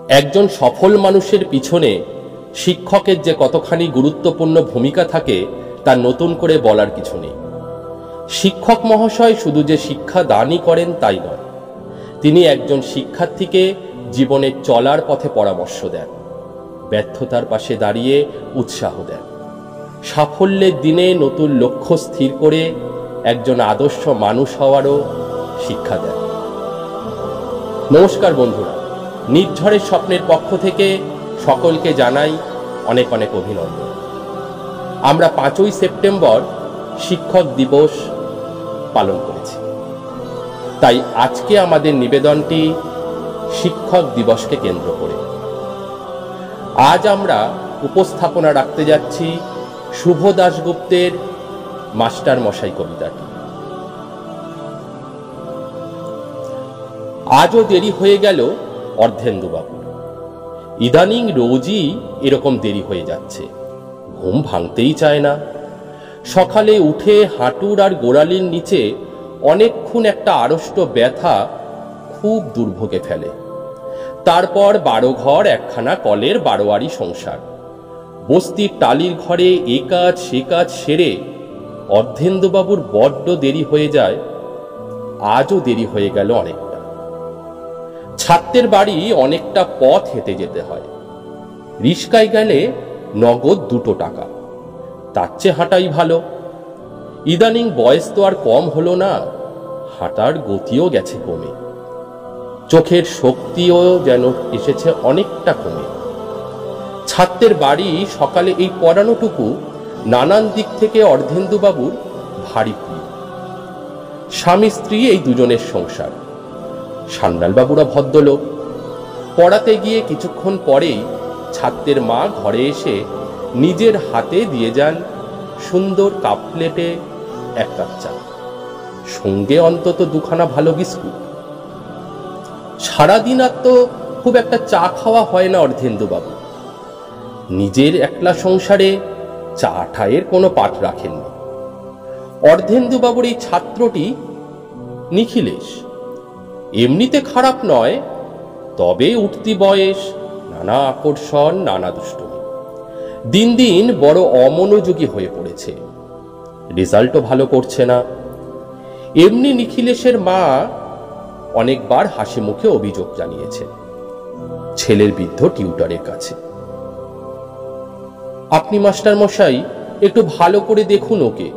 একজন সফল মানুষের পিছনে শিক্ষকের যে কতখানি গুরুত্বপূর্ণ ভূমিকা থাকে তা নতুন করে বলার কিছু নেই। শিক্ষক মহাশয় শুধু যে শিক্ষা দানই করেন তাই নয়, তিনি একজন শিক্ষার্থীকে জীবনে চলার পথে পরামর্শ দেন, ব্যর্থতার পাশে দাঁড়িয়ে উৎসাহ দেন, সাফল্যের দিনে নতুন লক্ষ্য স্থির করে একজন আদর্শ মানুষ হওয়ারও শিক্ষা দেন। নমস্কার বন্ধুরা, নির্ঝরের স্বপ্নের পক্ষ থেকে সকলকে জানাই অনেক অনেক অভিনন্দন। আমরা 5ই সেপ্টেম্বর শিক্ষক দিবস পালন করেছি, তাই আজকে আমাদের নিবেদনটি শিক্ষক দিবসকে কেন্দ্র করে। আজ আমরা উপস্থাপনা রাখতে যাচ্ছি শুভ দাশগুপ্তের মাস্টার মশাই কবিতাটি। আজও দেরি হয়ে গেল অর্ধেন্দুবাবুর, ইদানিং রোজই এরকম দেরি হয়ে যাচ্ছে, ঘুম ভাঙতেই চায় না। সকালে উঠে হাঁটুর আর গোড়ালির নিচে অনেকক্ষণ একটা আড়ষ্ট ব্যথা খুব দুর্ভোগে ফেলে। তারপর 12 ঘর একখানা কলের 12 সংসার, বস্তির টালির ঘরে এ কাজ সে কাজ সেরে অর্ধেন্দুবাবুর বড্ড দেরি হয়ে যায়। আজও দেরি হয়ে গেল অনেকটা। ছাত্রের বাড়ি অনেকটা পথ হেঁটে যেতে হয়, রিস্কায় গেলে নগদ 2 টাকা, তার চেয়ে হাঁটাই ভালো। ইদানিং বয়স তো আর কম হলো না, হাঁটার গতিও গেছে কমে, চোখের শক্তিও যেন এসেছে অনেকটা কমে। ছাত্রের বাড়ি সকালে এই পড়ানোটুকু নানান দিক থেকে অর্ধেন্দুবাবুর ভারী প্রিয়। স্বামী স্ত্রী এই দুজনের সংসার। সান্যালবাবুরা ভদ্রলোক, পড়াতে গিয়ে কিছুক্ষণ পরেই ছাত্রের মা ঘরে এসে নিজের হাতে দিয়ে যান সুন্দর কাপ প্লেটে 1 কাপ চা, সঙ্গে অন্তত 2খানা ভালো বিস্কুট। সারাদিন আর তো খুব একটা চা খাওয়া হয় না অর্ধেন্দুবাবু। নিজের একলা সংসারে চা ঠায়ের কোনো পাঠ রাখেননি। অর্ধেন্দুবাবুর এই ছাত্রটি নিখিলেশ এমনিতে খারাপ নয়, তবে উঠতি বয়স, নানা আকর্ষণ, নানা দুষ্টুমি, দিন দিন বড় অমনোযোগী হয়ে পড়েছে, রেজাল্টও ভালো করছে না। এমনি নিখিলেশের মা অনেকবার হাসি মুখে অভিযোগ জানিয়েছে ছেলের বৃদ্ধ টিউটরের কাছে। আপনি মাস্টার মশাই একটু ভালো করে দেখুন ওকে,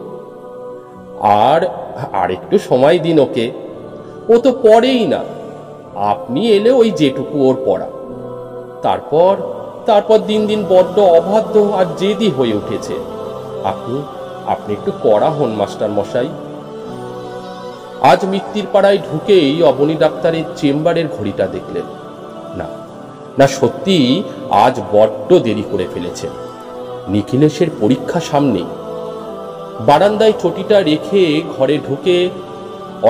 আর একটু সময় দিন ওকে, ও তো পড়েই না। আপনি এলে ওই যেটুকু ওর পড়া, তারপর দিন দিন বড্ড অবাধ্য আর জেদি হয়ে উঠেছে। আপনি একটু কড়া হন মাস্টার মশাই। আজ মিত্তির পাড়ায় ঢুকেই অবনী ডাক্তারের চেম্বারের ঘড়িটা দেখলেন। না সত্যি আজ বড্ড দেরি করে ফেলেছেন। নিখিলেশের পরীক্ষা সামনে। বারান্দায় চটিটা রেখে ঘরে ঢুকে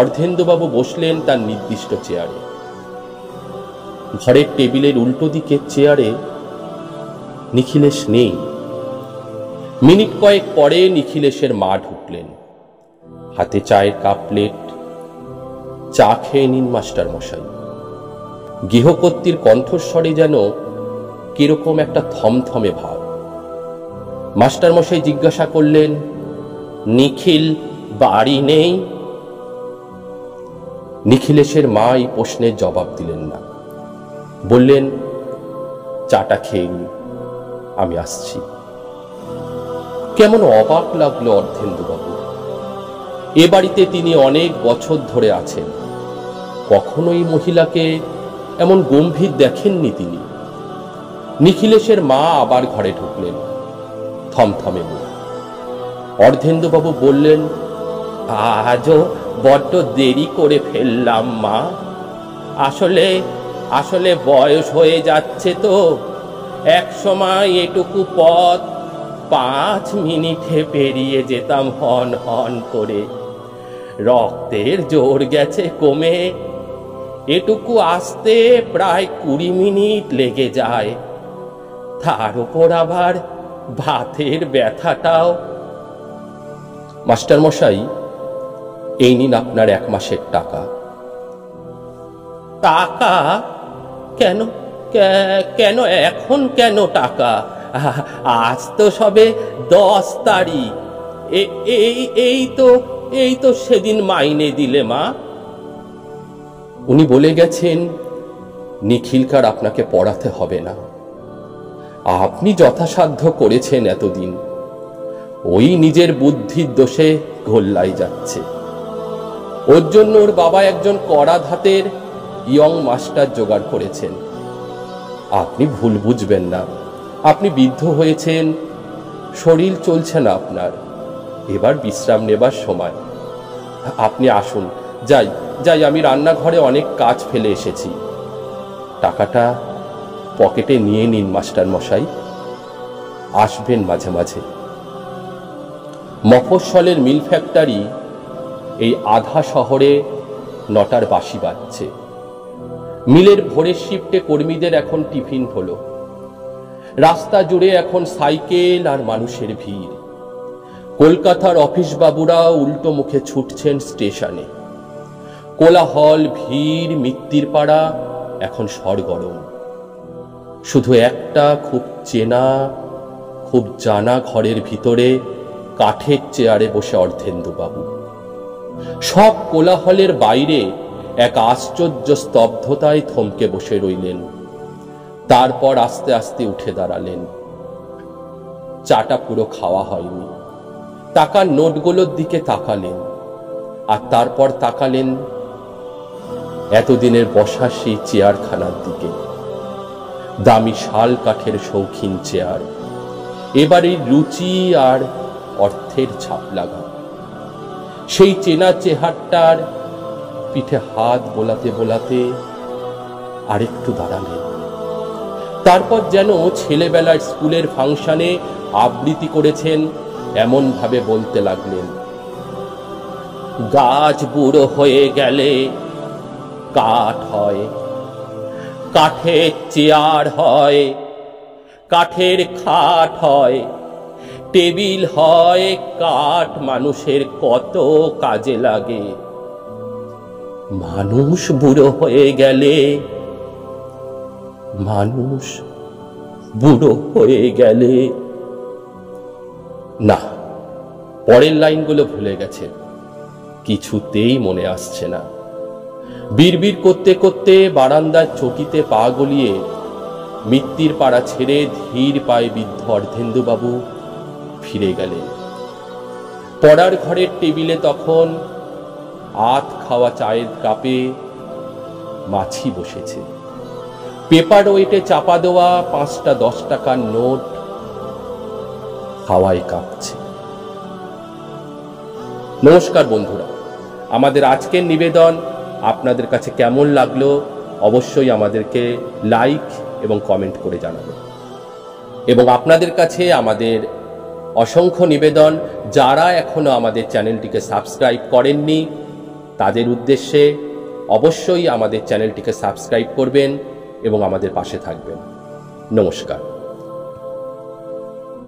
অর্ধেন্দুবাবু বসলেন তার নির্দিষ্ট চেয়ারে। ঘরের টেবিলের উল্টো দিকের চেয়ারে নিখিলেশ নেই। মিনিট কয়েক পরে নিখিলেশের মা ঢুকলেন, হাতে চায়ের কাপ প্লেট। চা খেয়ে নিন মাস্টার মশাই। গৃহকর্ত্রীর কণ্ঠস্বরে যেন কিরকম একটা থমথমে ভাব। মাস্টার মশাই জিজ্ঞাসা করলেন, নিখিল বাড়ি নেই? নিখিলেশের মা এই প্রশ্নের জবাব দিলেন না, বললেন, চাটা খেয়ে নি, আমি আসছি। কেমন অবাক লাগলো অর্ধেন্দুবাবু। এ বাড়িতে তিনি অনেক বছর ধরে আছেন, কখনোই মহিলাকে এমন গম্ভীর দেখেননি তিনি। নিখিলেশের মা আবার ঘরে ঢুকলেন, থমথমে মুখ। অর্ধেন্দুবাবু বললেন, আজও বড্ড দেরি করে ফেললাম মা। আসলে বয়স হয়ে যাচ্ছে তো, এক সময় এটুকু পথ 5 মিনিটে পেরিয়ে যেতাম হন হন করে। রক্তের জোর গেছে কমে, এটুকু আসতে প্রায় 20 মিনিট লেগে যায়। তার উপর আবার ভাতের ব্যথাটাও। মাস্টার মশাই, এই নিন আপনার 1 মাসের টাকা। টাকা? কেন এখন কেন টাকা? আজ তো সবে 10 তারিখ। এই তো সেদিন মাইনে দিলে মা। উনি বলে গেছেন, নিখিলকার আপনাকে পড়াতে হবে না, আপনি যথাসাধ্য করেছেন এতদিন। ওই নিজের বুদ্ধির দোষে গোল্লাই যাচ্ছে। ওর জন্য ওর বাবা একজন কড়া ধাতের ইয়ং মাস্টার জোগাড় করেছেন। আপনি ভুল বুঝবেন না, আপনি বৃদ্ধ হয়েছেন, শরীর চলছে না আপনার, এবার বিশ্রাম নেবার সময়। আপনি আসুন, যাই আমি রান্নাঘরে অনেক কাজ ফেলে এসেছি। টাকাটা পকেটে নিয়ে নিন মাস্টার মশাই, আসবেন মাঝে মাঝে। মফস্বলের মিল ফ্যাক্টরি এই আধা শহরে 9টার বাঁশি বাজছে। মিলের ভোরের শিফটে কর্মীদের এখন টিফিন হলো। রাস্তা জুড়ে এখন সাইকেল আর মানুষের ভিড়। কলকাতার অফিস বাবুরা উল্টো মুখে ছুটছেন স্টেশনে। কোলাহল, ভিড়, মিত্তির পাড়া এখন সরগরম। শুধু একটা খুব চেনা, খুব জানা ঘরের ভিতরে কাঠের চেয়ারে বসে অর্ধেন্দুবাবু। সব কোলাহলের বাইরে এক আশ্চর্য স্তব্ধতায় থমকে বসে রইলেন। তারপর আস্তে আস্তে উঠে দাঁড়ালেন। চাটা পুরো খাওয়া হয়নি। টাকার নোটগুলোর দিকে তাকালেন, আর তারপর তাকালেন এতদিনের বসা সেই চেয়ারখানার দিকে। দামি শাল কাঠের শৌখিন চেয়ার, এবারে রুচি আর অর্থের ছাপ লাগা। সেই চেনা চেহারটার পিঠে হাত বোলাতে বোলাতে আরেকটু দাঁড়ালেন। তারপর যেন ছেলেবেলার স্কুলের ফাংশনে আবৃত্তি করেছেন এমন ভাবে বলতে লাগলেন, গাছ বুড়ো হয়ে গেলে কাঠ হয়, কাঠের চেয়ার হয়, কাঠের খাট হয়, টেবিল হয়, কাঠ মানুষের কত কাজে লাগে। মানুষ বুড়ো হয়ে গেলে, মানুষ বুড়ো হয়ে গেলে। না, পরের লাইনগুলো ভুলে গেছে, কিছুতেই মনে আসছে না। বিড়বিড় করতে করতে বারান্দার চকিতে পা গলিয়ে মিত্তির পাড়া ছেড়ে ধীর পায়ে বৃদ্ধ অর্ধেন্দুবাবু ফিরে গেলেন। পড়ার ঘরের টেবিলে তখন আধ খাওয়া চায়ের কাপে মাছি বসেছে। পেপার ওয়েটে চাপা দেওয়া 5টা 10 টাকার নোট হাওয়ায় কাঁপছে। নমস্কার বন্ধুরা, আমাদের আজকের নিবেদন আপনাদের কাছে কেমন লাগলো অবশ্যই আমাদেরকে লাইক এবং কমেন্ট করে জানাবেন। এবং আপনাদের কাছে আমাদের অসংখ্য নিবেদন, যারা এখনো আমাদের চ্যানেলটিকে সাবস্ক্রাইব করেননি তাদের উদ্দেশ্যে অবশ্যই আমাদের চ্যানেলটিকে সাবস্ক্রাইব করবেন এবং আমাদের পাশে থাকবেন। নমস্কার।